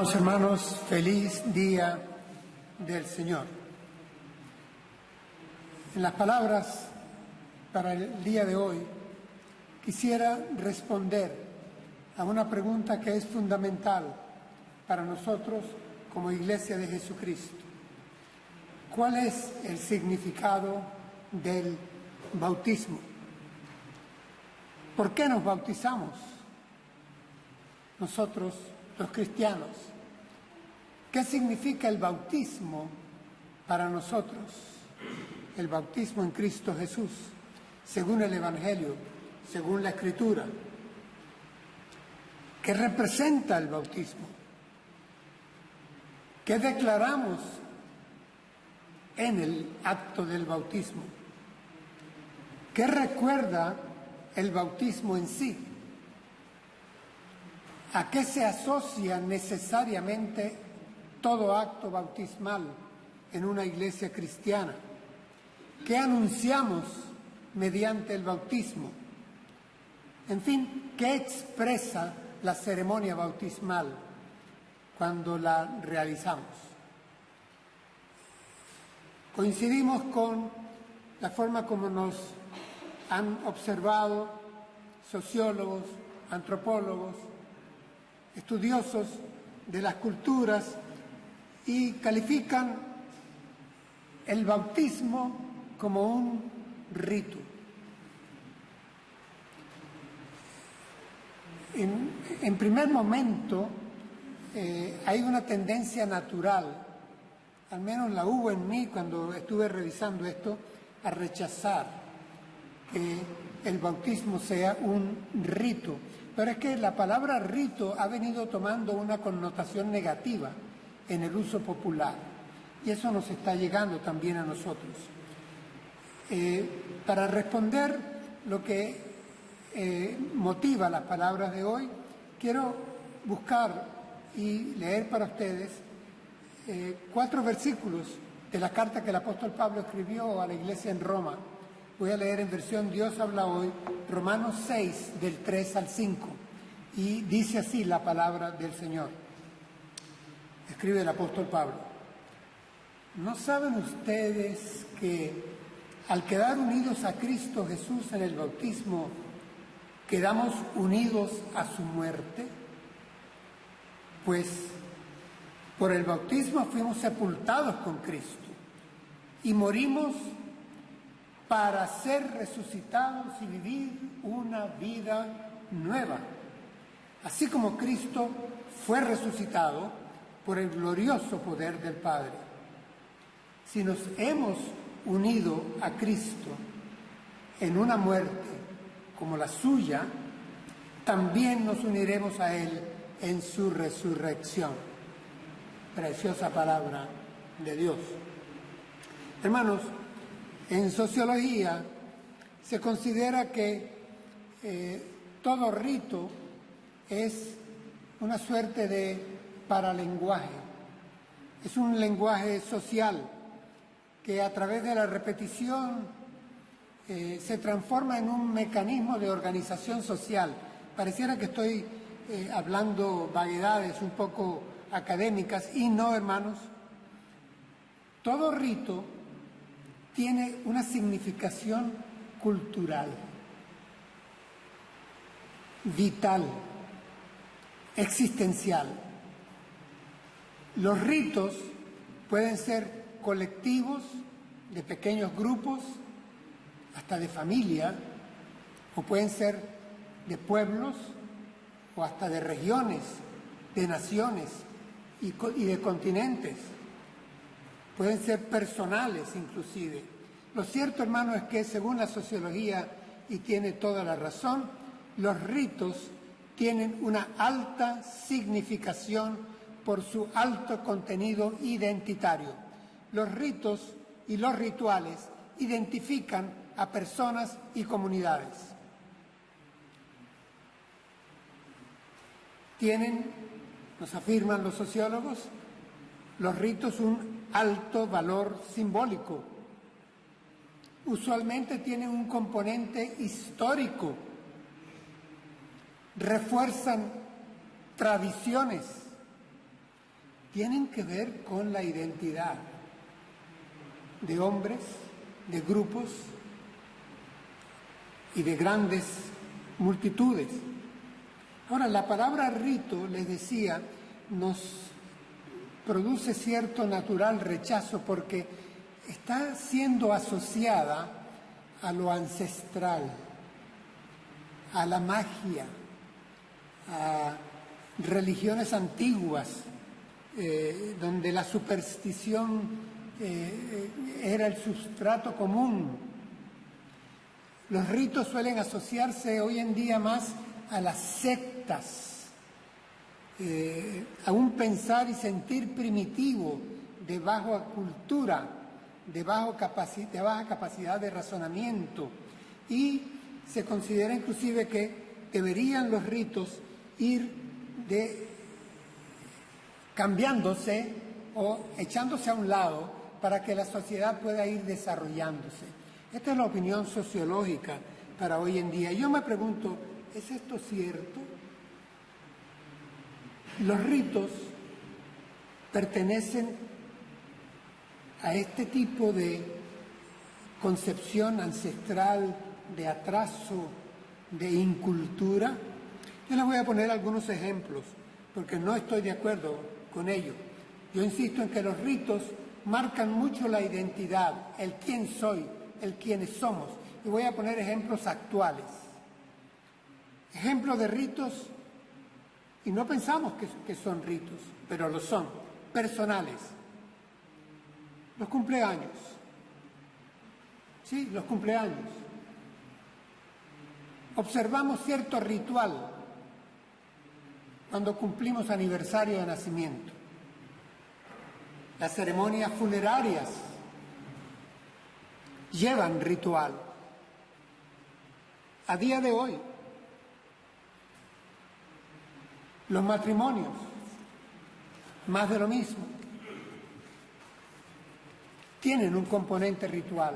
Amados hermanos, feliz día del Señor. En las palabras para el día de hoy, quisiera responder a una pregunta que es fundamental para nosotros como Iglesia de Jesucristo. ¿Cuál es el significado del bautismo? ¿Por qué nos bautizamos nosotros, los cristianos? ¿Qué significa el bautismo para nosotros? El bautismo en Cristo Jesús, según el Evangelio, según la Escritura. ¿Qué representa el bautismo? ¿Qué declaramos en el acto del bautismo? ¿Qué recuerda el bautismo en sí? ¿A qué se asocia necesariamente todo acto bautismal en una iglesia cristiana? ¿Qué anunciamos mediante el bautismo? En fin, ¿qué expresa la ceremonia bautismal cuando la realizamos? Coincidimos con la forma como nos han observado sociólogos, antropólogos, estudiosos de las culturas, y califican el bautismo como un rito. En primer momento, hay una tendencia natural, al menos la hubo en mí cuando estuve revisando esto, a rechazar que el bautismo sea un rito. Pero es que la palabra rito ha venido tomando una connotación negativa en el uso popular, y eso nos está llegando también a nosotros. Para responder lo que motiva las palabras de hoy, quiero buscar y leer para ustedes 4 versículos de la carta que el apóstol Pablo escribió a la iglesia en Roma. Voy a leer en versión Dios habla hoy, Romanos 6, del 3 al 5, y dice así la palabra del Señor. Escribe el apóstol Pablo: ¿no saben ustedes que al quedar unidos a Cristo Jesús en el bautismo, quedamos unidos a su muerte? Pues por el bautismo fuimos sepultados con Cristo y morimos para ser resucitados y vivir una vida nueva, así como Cristo fue resucitado por el glorioso poder del Padre. Si nos hemos unido a Cristo en una muerte como la suya, también nos uniremos a Él en su resurrección. Preciosa palabra de Dios. Hermanos, en sociología se considera que todo rito es una suerte de paralenguaje. Es un lenguaje social que a través de la repetición se transforma en un mecanismo de organización social. Pareciera que estoy hablando vaguedades un poco académicas, y no, hermanos. Todo rito tiene una significación cultural, vital, existencial. Los ritos pueden ser colectivos, de pequeños grupos, hasta de familia, o pueden ser de pueblos, o hasta de regiones, de naciones y de continentes. Pueden ser personales inclusive. Lo cierto, hermano, es que según la sociología, y tiene toda la razón, los ritos tienen una alta significación por su alto contenido identitario. Los ritos y los rituales identifican a personas y comunidades. Tienen, nos afirman los sociólogos, los ritos un alto valor simbólico. Usualmente tienen un componente histórico, refuerzan tradiciones, tienen que ver con la identidad de hombres, de grupos y de grandes multitudes. Ahora, la palabra rito, les decía, nos produce cierto natural rechazo porque está siendo asociada a lo ancestral, a la magia, a religiones antiguas, donde la superstición era el sustrato común. Los ritos suelen asociarse hoy en día más a las sectas, a un pensar y sentir primitivo, de baja cultura, de baja capacidad de razonamiento, y se considera inclusive que deberían los ritos ir cambiándose o echándose a un lado para que la sociedad pueda ir desarrollándose. Esta es la opinión sociológica para hoy en día. Yo me pregunto, ¿es esto cierto? Los ritos pertenecen a este tipo de concepción ancestral, de atraso, de incultura. Yo les voy a poner algunos ejemplos, porque no estoy de acuerdo con ello. Yo insisto en que los ritos marcan mucho la identidad, el quién soy, el quiénes somos. Y voy a poner ejemplos actuales. Ejemplos de ritos, y no pensamos que son ritos, pero lo son, personales. Los cumpleaños. Sí, los cumpleaños. Observamos cierto ritual cuando cumplimos aniversario de nacimiento. Las ceremonias funerarias llevan ritual. A día de hoy, los matrimonios, más de lo mismo, tienen un componente ritual.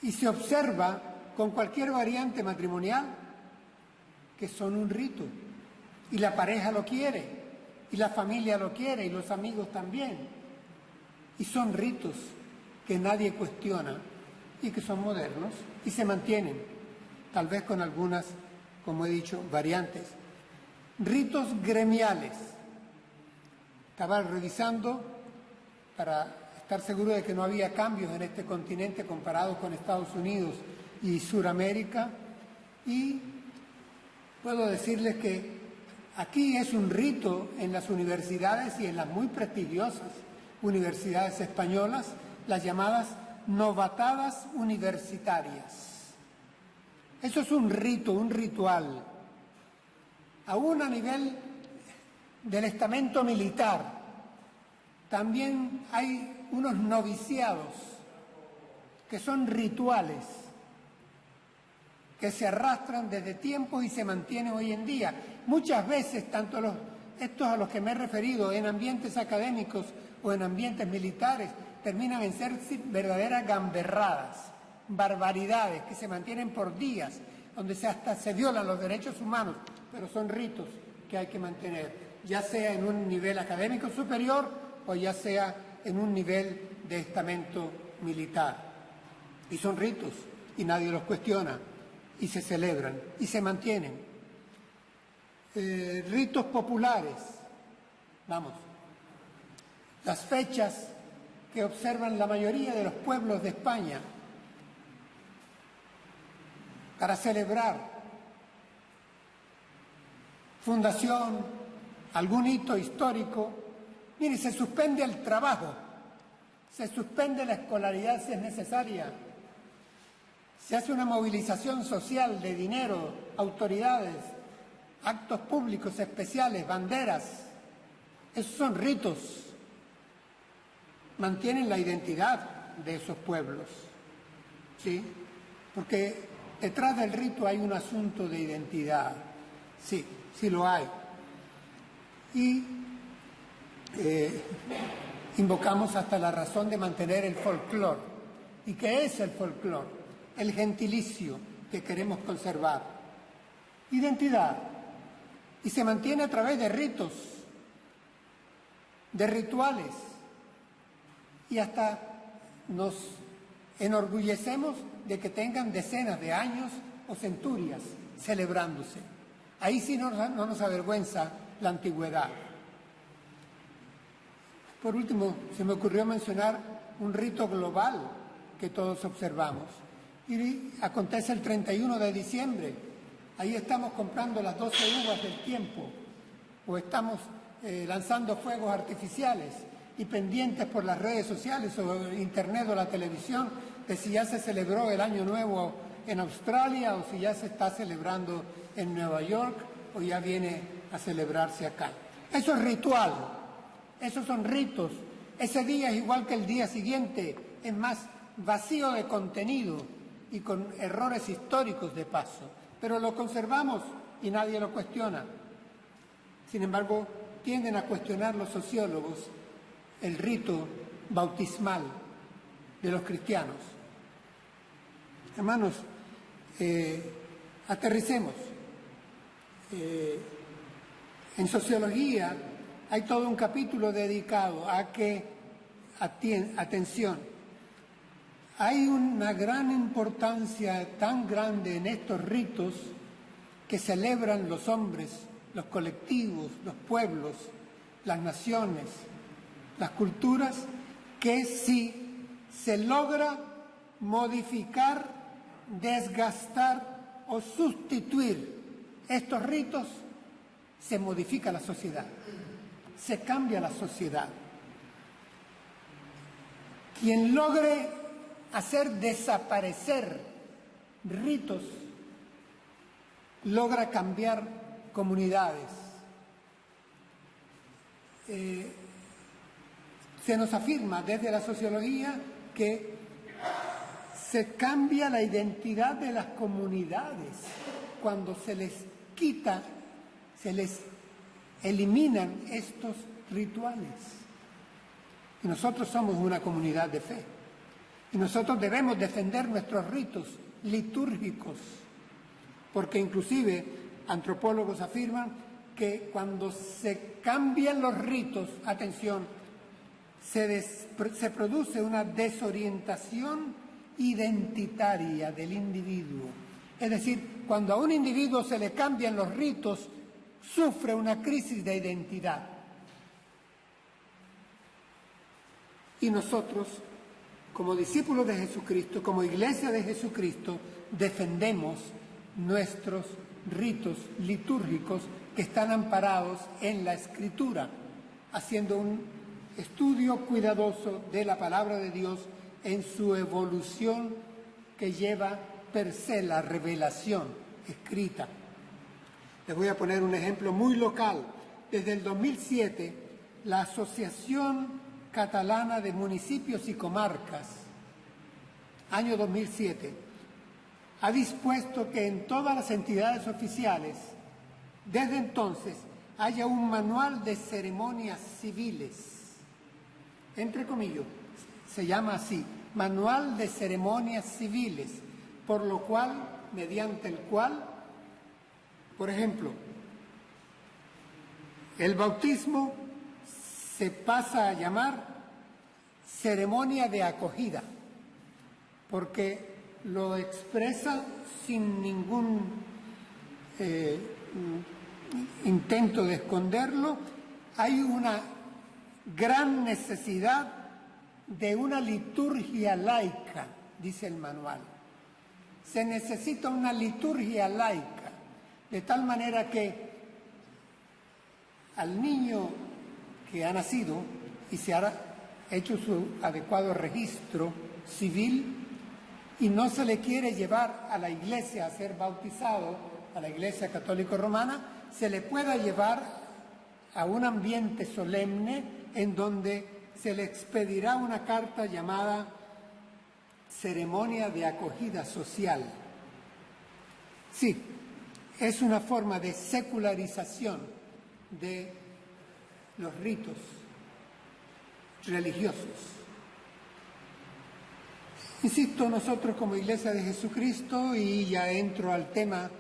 Y se observa con cualquier variante matrimonial que son un rito. Y la pareja lo quiere, y la familia lo quiere, y los amigos también. Y son ritos que nadie cuestiona y que son modernos y se mantienen, tal vez con algunas, como he dicho, variantes. Ritos gremiales. Estaba revisando para estar seguro de que no había cambios en este continente comparado con Estados Unidos y Suramérica, y puedo decirles que aquí es un rito en las universidades y en las muy prestigiosas universidades españolas, las llamadas novatadas universitarias. Eso es un rito, un ritual. Aún a nivel del estamento militar, también hay unos noviciados que son rituales, que se arrastran desde tiempos y se mantienen hoy en día. Muchas veces, tanto estos a los que me he referido, en ambientes académicos o en ambientes militares, terminan en ser verdaderas gamberradas, barbaridades que se mantienen por días, donde hasta se violan los derechos humanos, pero son ritos que hay que mantener, ya sea en un nivel académico superior o ya sea en un nivel de estamento militar. Y son ritos y nadie los cuestiona y se celebran y se mantienen. Ritos populares, vamos, las fechas que observan la mayoría de los pueblos de España para celebrar fundación, algún hito histórico. Mire, se suspende el trabajo, se suspende la escolaridad si es necesaria, se hace una movilización social de dinero, autoridades, actos públicos especiales, banderas. Esos son ritos, mantienen la identidad de esos pueblos, ¿sí? Porque detrás del rito hay un asunto de identidad, sí, sí lo hay. Y invocamos hasta la razón de mantener el folclore. ¿Y qué es el folclore? El gentilicio que queremos conservar. Identidad. Y se mantiene a través de ritos. de rituales, y hasta nos enorgullecemos de que tengan decenas de años o centurias celebrándose. Ahí sí no nos avergüenza la antigüedad. Por último, se me ocurrió mencionar un rito global que todos observamos. Y acontece el 31 de diciembre. Ahí estamos comprando las 12 uvas del tiempo, o estamos lanzando fuegos artificiales y pendientes por las redes sociales o internet o la televisión de si ya se celebró el Año Nuevo en Australia o si ya se está celebrando en Nueva York o ya viene a celebrarse acá. Eso es ritual, esos son ritos. Ese día es igual que el día siguiente, es más vacío de contenido y con errores históricos de paso, pero lo conservamos y nadie lo cuestiona. Sin embargo, tienden a cuestionar los sociólogos el rito bautismal de los cristianos. Hermanos, aterricemos. En sociología hay todo un capítulo dedicado a que, atención, hay una gran importancia tan grande en estos ritos que celebran los hombres, los colectivos, los pueblos, las naciones, las culturas, que si se logra modificar, desgastar o sustituir estos ritos, se modifica la sociedad, se cambia la sociedad. Quien logre hacer desaparecer ritos, logra cambiar comunidades. Se nos afirma desde la sociología que se cambia la identidad de las comunidades cuando se les quita, se les eliminan estos rituales. Y nosotros somos una comunidad de fe. Y nosotros debemos defender nuestros ritos litúrgicos, porque inclusive antropólogos afirman que cuando se cambian los ritos, atención, se produce una desorientación identitaria del individuo. Es decir, cuando a un individuo se le cambian los ritos, sufre una crisis de identidad. Y nosotros, como discípulos de Jesucristo, como Iglesia de Jesucristo, defendemos nuestros ritos litúrgicos que están amparados en la Escritura, haciendo un estudio cuidadoso de la palabra de Dios en su evolución que lleva per se la revelación escrita. Les voy a poner un ejemplo muy local. Desde el 2007, la Asociación Catalana de Municipios y Comarcas, año 2007, ha dispuesto que en todas las entidades oficiales, desde entonces, haya un manual de ceremonias civiles. Entre comillas, se llama así, Manual de Ceremonias Civiles, por lo cual, mediante el cual, por ejemplo, el bautismo se pasa a llamar ceremonia de acogida, porque lo expresa sin ningún intento de esconderlo. Hay una gran necesidad de una liturgia laica, dice el manual. Se necesita una liturgia laica, de tal manera que al niño que ha nacido y se ha hecho su adecuado registro civil y no se le quiere llevar a la iglesia a ser bautizado, a la Iglesia Católica Romana, se le pueda llevar a un ambiente solemne en donde se le expedirá una carta llamada ceremonia de acogida social. Sí, es una forma de secularización de los ritos religiosos. Insisto, nosotros como Iglesia de Jesucristo, y ya entro al tema,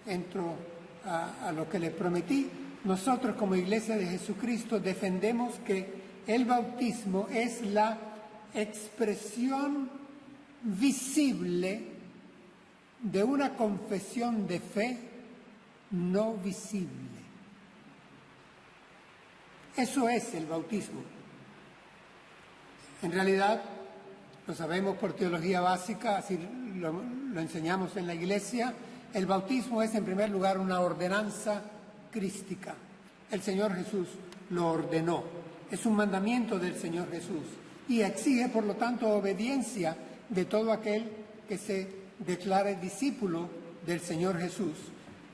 entro a lo que les prometí, nosotros como Iglesia de Jesucristo defendemos que el bautismo es la expresión visible de una confesión de fe no visible. Eso es el bautismo. En realidad, lo sabemos por teología básica, así lo enseñamos en la Iglesia, el bautismo es en primer lugar una ordenanza crística. El Señor Jesús lo ordenó. Es un mandamiento del Señor Jesús y exige, por lo tanto, obediencia de todo aquel que se declare discípulo del Señor Jesús.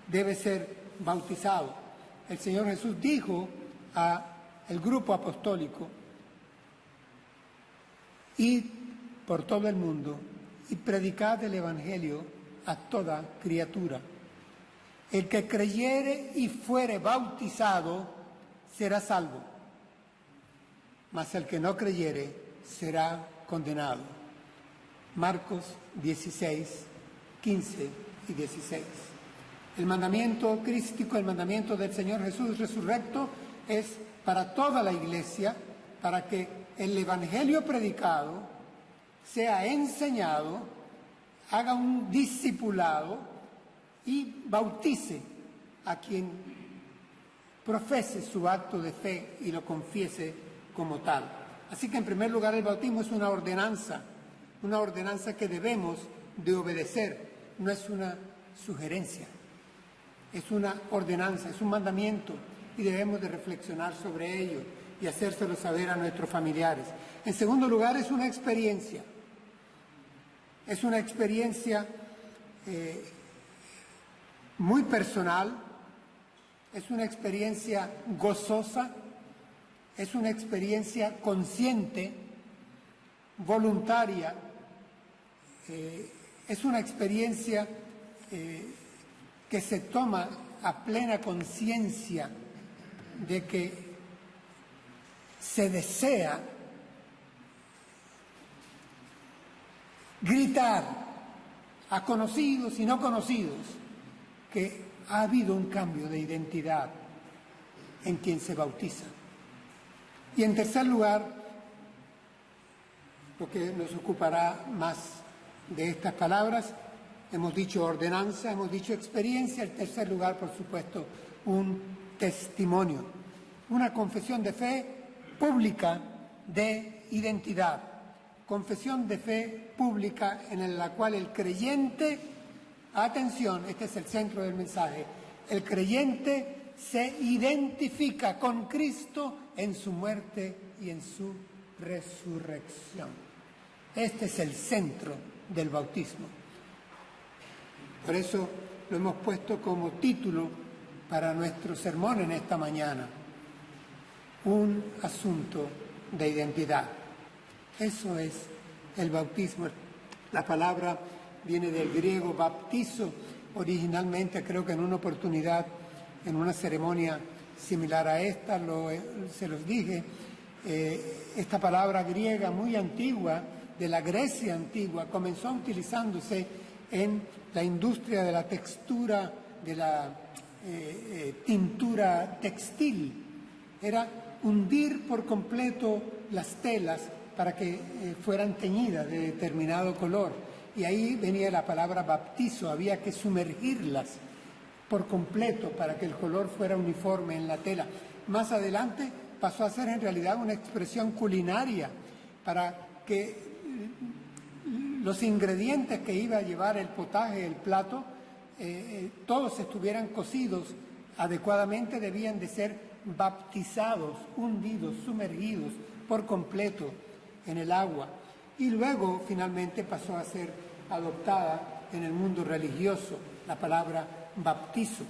Debe ser bautizado. El Señor Jesús dijo al grupo apostólico: id por todo el mundo y predicad el Evangelio a toda criatura. El que creyere y fuere bautizado será salvo, mas el que no creyere será condenado. Marcos 16, 15 y 16. El mandamiento crístico, el mandamiento del Señor Jesús resurrecto, es para toda la Iglesia, para que el Evangelio predicado sea enseñado, haga un discipulado y bautice a quien profese su acto de fe y lo confiese como tal. Así que en primer lugar el bautismo es una ordenanza que debemos de obedecer, no es una sugerencia, es una ordenanza, es un mandamiento y debemos de reflexionar sobre ello y hacérselo saber a nuestros familiares. En segundo lugar, es una experiencia muy personal, es una experiencia gozosa, es una experiencia consciente, voluntaria, es una experiencia que se toma a plena conciencia de que se desea gritar a conocidos y no conocidos que ha habido un cambio de identidad en quien se bautiza. Y en tercer lugar, lo que nos ocupará más de estas palabras, hemos dicho ordenanza, hemos dicho experiencia, en tercer lugar, por supuesto, un testimonio, una confesión de fe pública de identidad, confesión de fe pública en la cual el creyente, atención, este es el centro del mensaje, el creyente se identifica con Cristo en su muerte y en su resurrección. Este es el centro del bautismo. Por eso lo hemos puesto como título para nuestro sermón en esta mañana: un asunto de identidad. Eso es el bautismo. La palabra viene del griego baptizo. Originalmente, creo que en una oportunidad, en una ceremonia similar a esta, se los dije, esta palabra griega muy antigua, de la Grecia antigua, comenzó utilizándose en la industria de la textura, de la tintura textil. Era hundir por completo las telas para que fueran teñidas de determinado color. Y ahí venía la palabra baptizo, había que sumergirlas por completo para que el color fuera uniforme en la tela. Más adelante pasó a ser en realidad una expresión culinaria para que los ingredientes que iba a llevar el potaje, el plato, todos estuvieran cocidos adecuadamente, debían de ser baptizados, hundidos, sumergidos por completo en el agua. Y luego finalmente pasó a ser adoptada en el mundo religioso la palabra bautizo.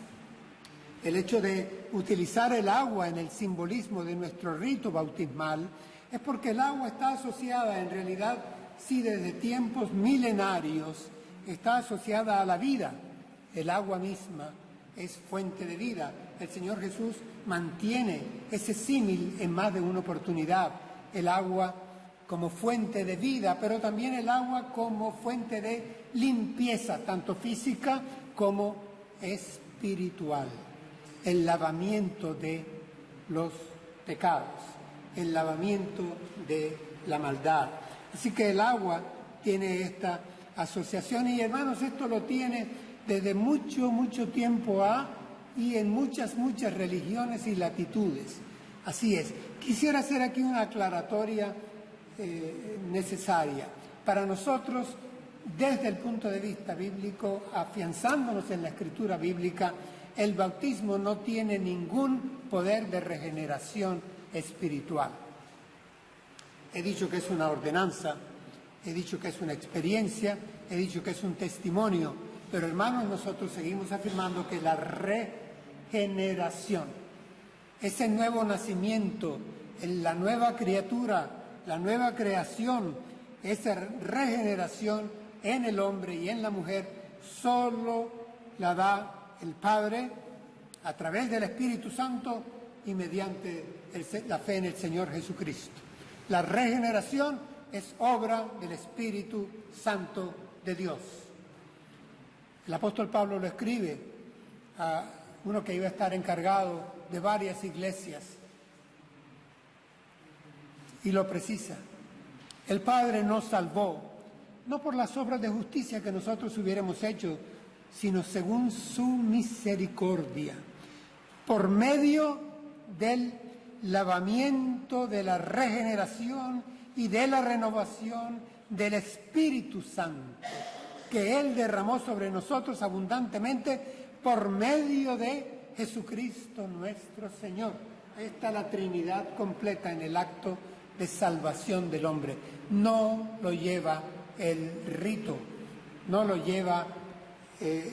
El hecho de utilizar el agua en el simbolismo de nuestro rito bautismal es porque el agua está asociada, en realidad, sí, desde tiempos milenarios, está asociada a la vida. El agua misma es fuente de vida. El Señor Jesús mantiene ese símil en más de una oportunidad. El agua como fuente de vida, pero también el agua como fuente de limpieza, tanto física como espiritual. el lavamiento de los pecados, el lavamiento de la maldad. Así que el agua tiene esta asociación y, hermanos, esto lo tiene desde mucho, mucho tiempo y en muchas, muchas religiones y latitudes. Así es. Quisiera hacer aquí una aclaratoria necesaria. Para nosotros, desde el punto de vista bíblico, afianzándonos en la escritura bíblica, el bautismo no tiene ningún poder de regeneración espiritual. He dicho que es una ordenanza, he dicho que es una experiencia, he dicho que es un testimonio, pero hermanos, nosotros seguimos afirmando que la regeneración, ese nuevo nacimiento, la nueva criatura, la nueva creación, esa regeneración en el hombre y en la mujer, solo la da el Padre a través del Espíritu Santo y mediante la fe en el Señor Jesucristo. La regeneración es obra del Espíritu Santo de Dios. El apóstol Pablo lo escribe a uno que iba a estar encargado de varias iglesias y lo precisa. El Padre nos salvó, no por las obras de justicia que nosotros hubiéramos hecho, sino según su misericordia, por medio del lavamiento, de la regeneración y de la renovación del Espíritu Santo, que Él derramó sobre nosotros abundantemente por medio de Jesucristo nuestro Señor. Ahí está la Trinidad completa en el acto de salvación del hombre. No lo lleva el rito, no lo lleva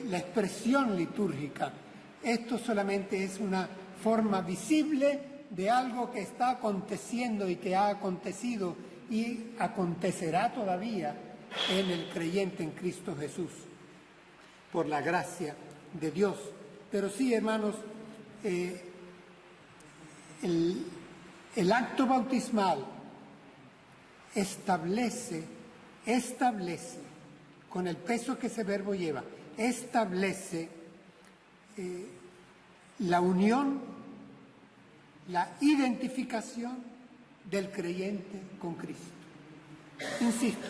la expresión litúrgica. Esto solamente es una forma visible de algo que está aconteciendo y que ha acontecido y acontecerá todavía en el creyente en Cristo Jesús, por la gracia de Dios. Pero sí, hermanos, el acto bautismal establece, con el peso que ese verbo lleva, establece la unión, la identificación del creyente con Cristo. Insisto,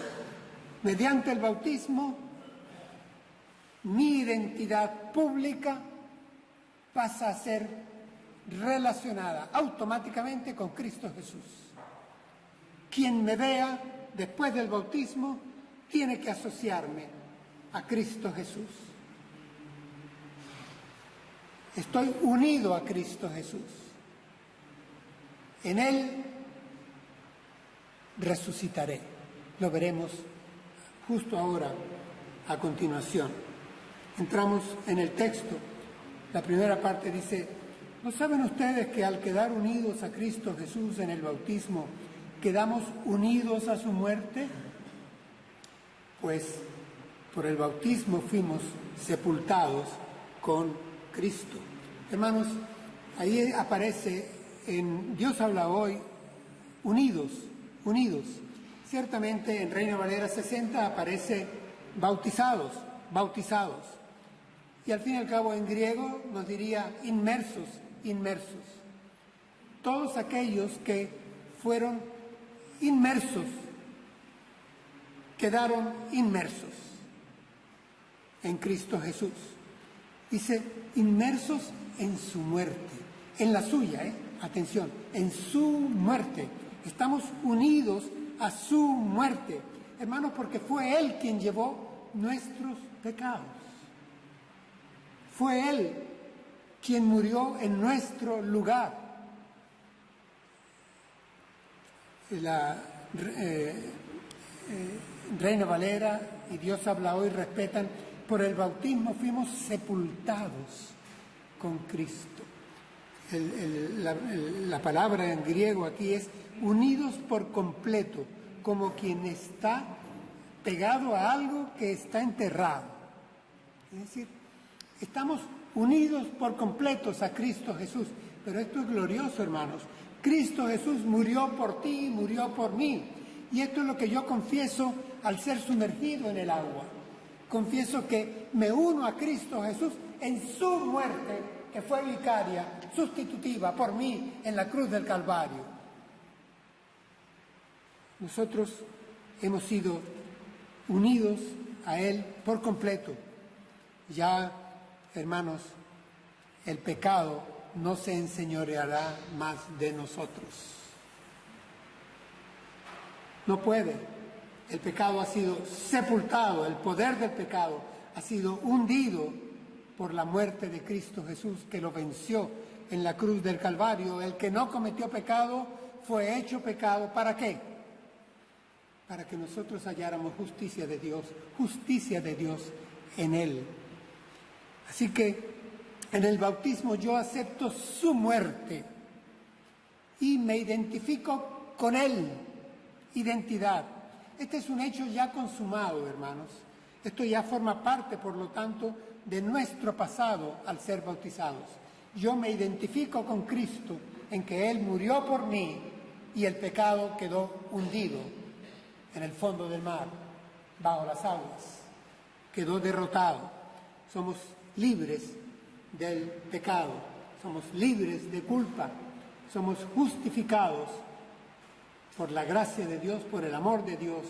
mediante el bautismo, mi identidad pública pasa a ser relacionada automáticamente con Cristo Jesús. Quien me vea después del bautismo tiene que asociarme a Cristo Jesús. Estoy unido a Cristo Jesús. En Él resucitaré. Lo veremos justo ahora, a continuación. Entramos en el texto. La primera parte dice: ¿no saben ustedes que al quedar unidos a Cristo Jesús en el bautismo, quedamos unidos a su muerte? Pues por el bautismo fuimos sepultados con Cristo. Hermanos, ahí aparece en Dios habla hoy, unidos. Ciertamente en Reina Valera 60 aparece bautizados. Y al fin y al cabo en griego nos diría inmersos. Todos aquellos que fueron inmersos, quedaron inmersos en Cristo Jesús. Dice, inmersos en su muerte, en la suya, atención, en su muerte. Estamos unidos a su muerte, hermanos, porque fue Él quien llevó nuestros pecados. Fue Él quien murió en nuestro lugar. La Reina Valera y Dios habla hoy respetan: por el bautismo fuimos sepultados con Cristo. La palabra en griego aquí es unidos por completo, como quien está pegado a algo que está enterrado. Es decir, estamos unidos por completos a Cristo Jesús. Pero esto es glorioso, hermanos. Cristo Jesús murió por ti y murió por mí. Y esto es lo que yo confieso al ser sumergido en el agua. Confieso que me uno a Cristo Jesús en su muerte que fue vicaria, sustitutiva por mí en la cruz del Calvario. Nosotros hemos sido unidos a Él por completo. Ya, hermanos, el pecado no se enseñoreará más de nosotros. No puede. El pecado ha sido sepultado, el poder del pecado ha sido hundido por la muerte de Cristo Jesús, que lo venció en la cruz del Calvario. El que no cometió pecado fue hecho pecado. ¿Para qué? Para que nosotros halláramos justicia de Dios en Él. Así que en el bautismo yo acepto su muerte y me identifico con Él. Identidad. Este es un hecho ya consumado, hermanos. Esto ya forma parte, por lo tanto, de nuestro pasado al ser bautizados. Yo me identifico con Cristo en que Él murió por mí y el pecado quedó hundido en el fondo del mar, bajo las aguas. Quedó derrotado. Somos libres del pecado, somos libres de culpa, somos justificados por la gracia de Dios, por el amor de Dios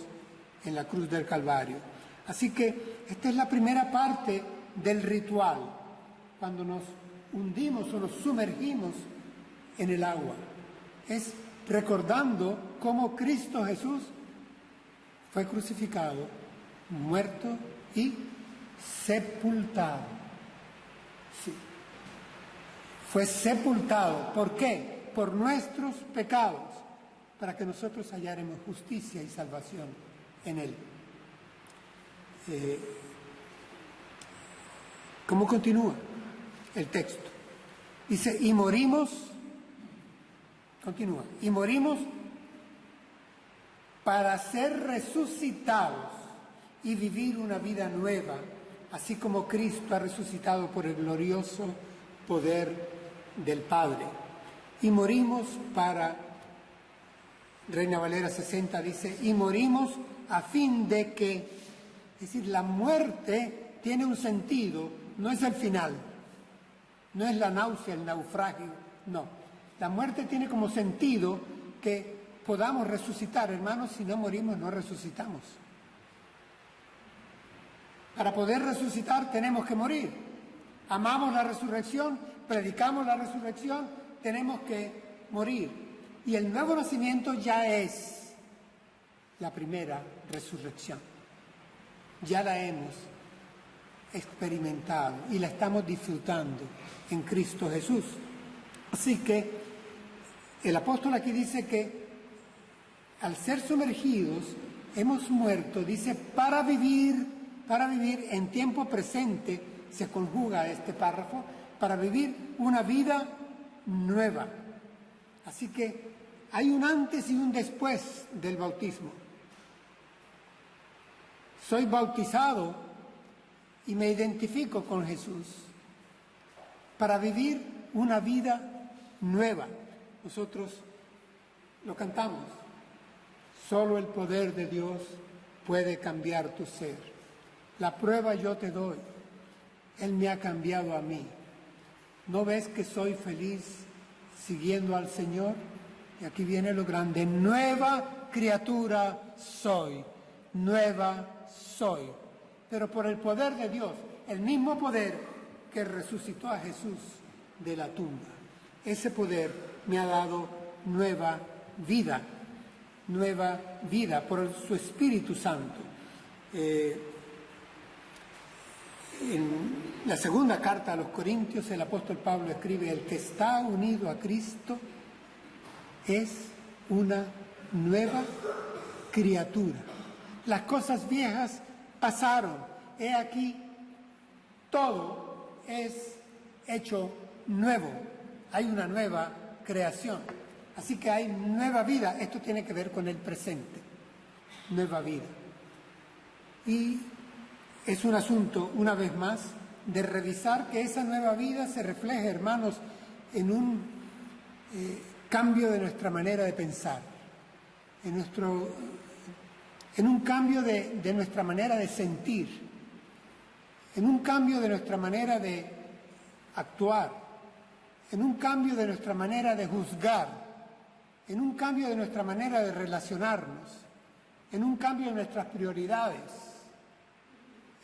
en la cruz del Calvario. Así que esta es la primera parte del ritual, cuando nos hundimos o nos sumergimos en el agua. Es recordando cómo Cristo Jesús fue crucificado, muerto y sepultado. Sí. Fue sepultado. ¿Por qué? Por nuestros pecados, para que nosotros halláramos justicia y salvación en Él. ¿Cómo continúa el texto? Dice, y morimos, continúa, y morimos para ser resucitados y vivir una vida nueva, así como Cristo ha resucitado por el glorioso poder del Padre. Y morimos para, Reina Valera 60 dice, y morimos a fin de que, es decir, la muerte tiene un sentido, no es el final, no es la náusea, el naufragio, no. La muerte tiene como sentido que podamos resucitar, hermanos. Si no morimos, no resucitamos. Para poder resucitar tenemos que morir. Amamos la resurrección, predicamos la resurrección, tenemos que morir. Y el nuevo nacimiento ya es la primera resurrección. Ya la hemos experimentado y la estamos disfrutando en Cristo Jesús. Así que el apóstol aquí dice que al ser sumergidos hemos muerto, dice, para vivir en tiempo presente, se conjuga este párrafo, para vivir una vida nueva. Así que hay un antes y un después del bautismo. Soy bautizado y me identifico con Jesús para vivir una vida nueva. Nosotros lo cantamos. Solo el poder de Dios puede cambiar tu ser. La prueba yo te doy. Él me ha cambiado a mí. ¿No ves que soy feliz siguiendo al Señor? Y aquí viene lo grande. Nueva criatura soy. Nueva soy. Pero por el poder de Dios, el mismo poder que resucitó a Jesús de la tumba. Ese poder me ha dado nueva vida por su Espíritu Santo. En la segunda carta a los Corintios, el apóstol Pablo escribe, el que está unido a Cristo es una nueva criatura. Las cosas viejas pasaron, he aquí, todo es hecho nuevo, hay una nueva creación. Así que hay nueva vida. Esto tiene que ver con el presente. Nueva vida. Y es un asunto, una vez más, de revisar que esa nueva vida se refleje, hermanos, en un cambio de nuestra manera de pensar, en un cambio de nuestra manera de sentir, en un cambio de nuestra manera de actuar. en un cambio de nuestra manera de juzgar, en un cambio de nuestra manera de relacionarnos, en un cambio de nuestras prioridades,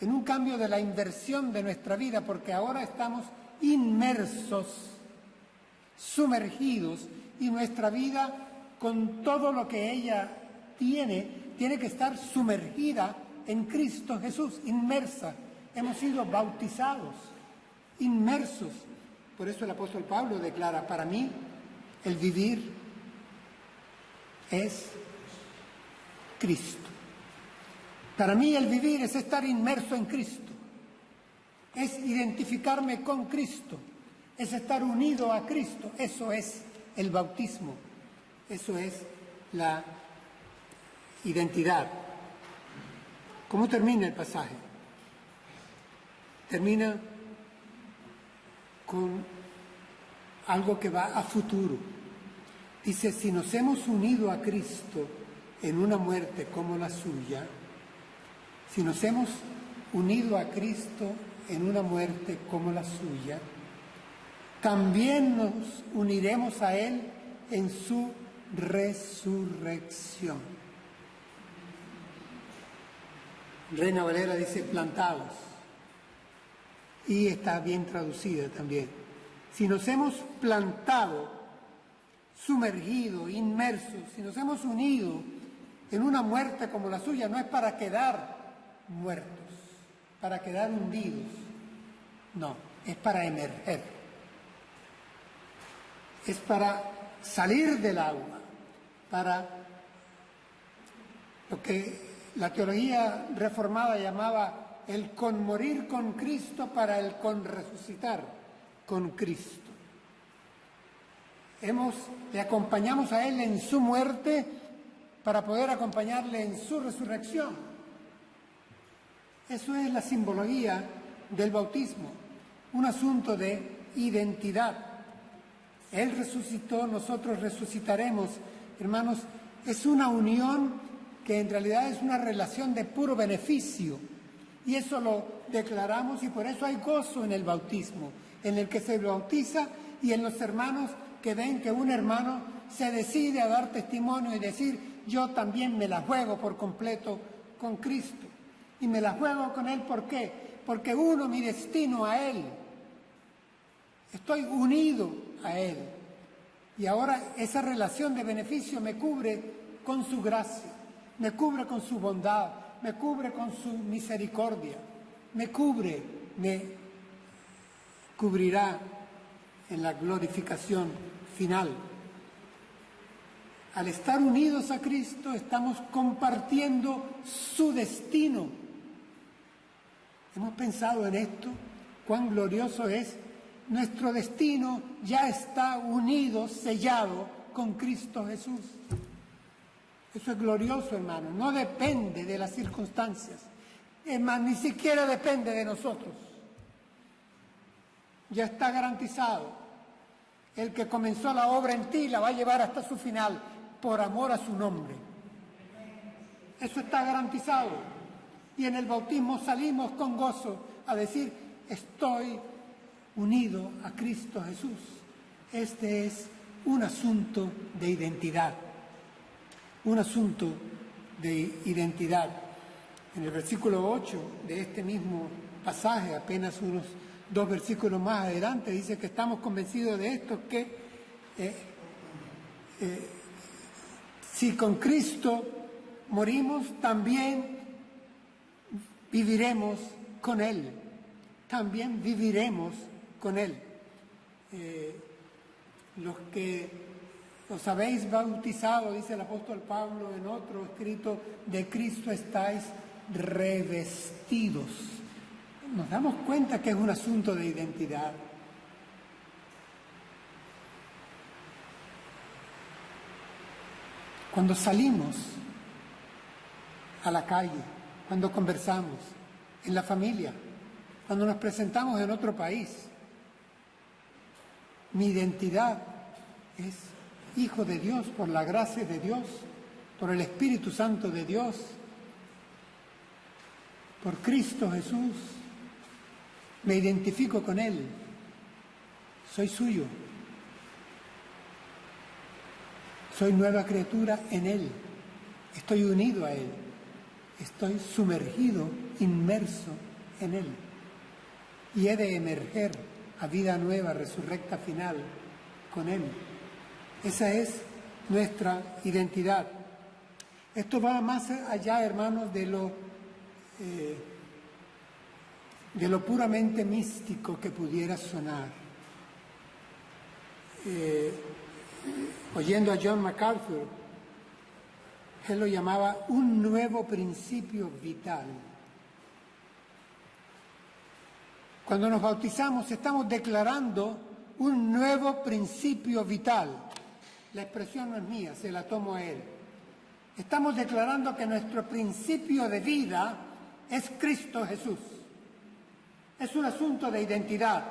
en un cambio de la inversión de nuestra vida, porque ahora estamos inmersos, sumergidos, y nuestra vida, con todo lo que ella tiene que estar sumergida en Cristo Jesús, inmersa. Hemos sido bautizados, inmersos. Por eso el apóstol Pablo declara, para mí el vivir es Cristo. Para mí el vivir es estar inmerso en Cristo, es identificarme con Cristo, es estar unido a Cristo. Eso es el bautismo, eso es la identidad. ¿Cómo termina el pasaje? Termina con algo que va a futuro. Dice, si nos hemos unido a Cristo en una muerte como la suya, si nos hemos unido a Cristo en una muerte como la suya, también nos uniremos a Él en su resurrección. Reina Valera dice plantados, y está bien traducida también. Si nos hemos plantado, sumergido, inmersos, si nos hemos unido en una muerte como la suya, no es para quedar muertos, para quedar hundidos, no, es para emerger, es para salir del agua, para lo que la teología reformada llamaba el conmorir con Cristo para el conresucitar con Cristo. Le acompañamos a Él en su muerte para poder acompañarle en su resurrección. Eso es la simbología del bautismo, un asunto de identidad. Él resucitó, nosotros resucitaremos. Hermanos, es una unión que en realidad es una relación de puro beneficio. Y eso lo declaramos, y por eso hay gozo en el bautismo, en el que se bautiza, y en los hermanos que ven que un hermano se decide a dar testimonio y decir, yo también me la juego por completo con Cristo. Y me la juego con Él, ¿por qué? Porque uno mi destino a Él. Estoy unido a Él. Y ahora esa relación de beneficio me cubre con su gracia, me cubre con su bondad, me cubre con su misericordia, me cubrirá en la glorificación final. Al estar unidos a Cristo, estamos compartiendo su destino. ¿Hemos pensado en esto? ¿Cuán glorioso es? Nuestro destino ya está unido, sellado con Cristo Jesús. Eso es glorioso, hermano. No depende de las circunstancias. Es más, ni siquiera depende de nosotros. Ya está garantizado. El que comenzó la obra en ti la va a llevar hasta su final, por amor a su nombre. Eso está garantizado. Y en el bautismo salimos con gozo a decir, estoy unido a Cristo Jesús. Este es un asunto de identidad. Un asunto de identidad. En el versículo 8 de este mismo pasaje, apenas unos 2 versículos más adelante, dice que estamos convencidos de esto, que si con Cristo morimos, también viviremos con Él. También viviremos con Él. Los que os habéis bautizado, dice el apóstol Pablo en otro escrito, de Cristo estáis revestidos. Nos damos cuenta que es un asunto de identidad. Cuando salimos a la calle, cuando conversamos, en la familia, cuando nos presentamos en otro país, mi identidad es hijo de Dios por la gracia de Dios, por el Espíritu Santo de Dios, por Cristo Jesús. Me identifico con Él, soy suyo, Soy nueva criatura en Él. Estoy unido a Él. Estoy sumergido, inmerso en Él. Y he de emerger a vida nueva, resurrecta final con Él. Esa es nuestra identidad. Esto va más allá, hermanos, de lo puramente místico que pudiera sonar. Oyendo a John MacArthur, él lo llamaba un nuevo principio vital. Cuando nos bautizamos estamos declarando un nuevo principio vital. La expresión no es mía, se la tomo a él. Estamos declarando que nuestro principio de vida es Cristo Jesús. Es un asunto de identidad.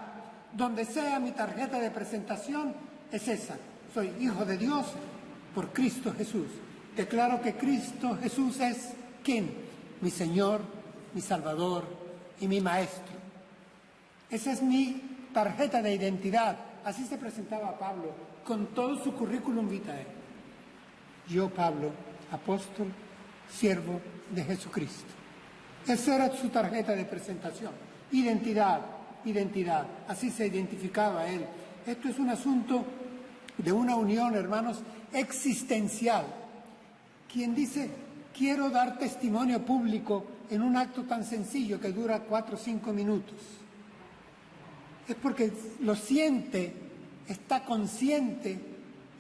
Donde sea mi tarjeta de presentación, es esa. Soy hijo de Dios por Cristo Jesús. Declaro que Cristo Jesús es ¿quién? Mi Señor, mi Salvador y mi Maestro. Esa es mi tarjeta de identidad. Así se presentaba Pablo con todo su currículum vitae. Yo, Pablo, apóstol, siervo de Jesucristo. Esa era su tarjeta de presentación. Identidad, identidad. Así se identificaba él. Esto es un asunto de una unión, hermanos, existencial. Quien dice, quiero dar testimonio público en un acto tan sencillo que dura 4 o 5 minutos, es porque lo siente, está consciente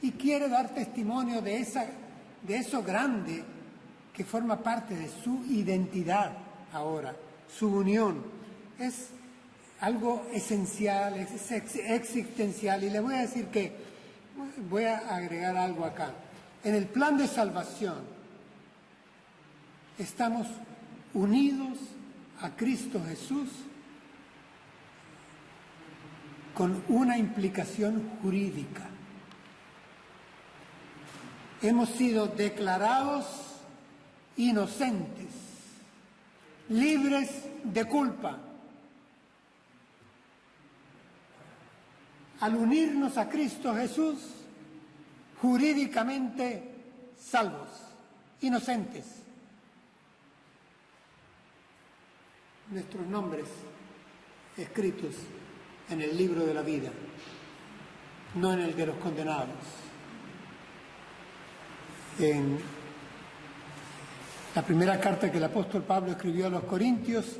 y quiere dar testimonio de eso grande que forma parte de su identidad ahora, su unión. Es algo esencial, es existencial. Y le voy a decir que, voy a agregar algo acá. En el plan de salvación estamos unidos a Cristo Jesús con una implicación jurídica. Hemos sido declarados inocentes, libres de culpa. Al unirnos a Cristo Jesús, jurídicamente salvos, inocentes. Nuestros nombres escritos en el libro de la vida, no en el de los condenados. En la primera carta que el apóstol Pablo escribió a los Corintios,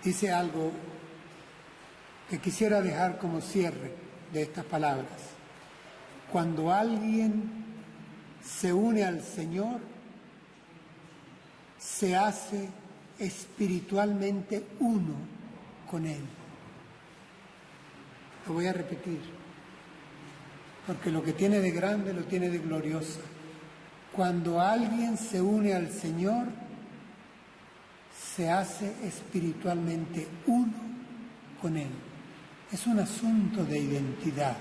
dice algo que quisiera dejar como cierre de estas palabras. Cuando alguien se une al Señor, se hace espiritualmente uno con Él. Lo voy a repetir, porque lo que tiene de grande lo tiene de glorioso. Cuando alguien se une al Señor, se hace espiritualmente uno con Él. Es un asunto de identidad.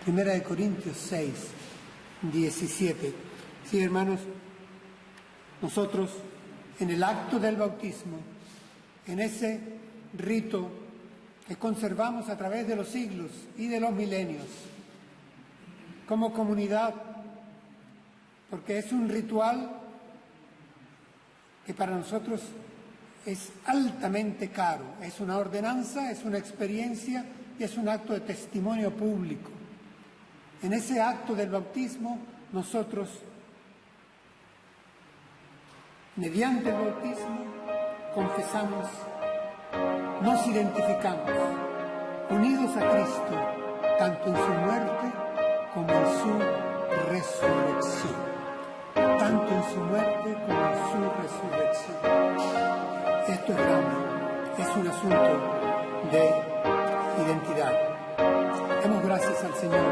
Primera de Corintios 6, 17. Sí, hermanos, nosotros en el acto del bautismo, en ese rito que conservamos a través de los siglos y de los milenios, como comunidad, porque es un ritual que para nosotros es altamente caro, es una ordenanza, es una experiencia y es un acto de testimonio público. En ese acto del bautismo, nosotros, mediante el bautismo, confesamos, nos identificamos, unidos a Cristo, tanto en su muerte como en su resurrección. Tanto en su muerte como en su resurrección. Esto es grande, es un asunto de identidad. Demos gracias al Señor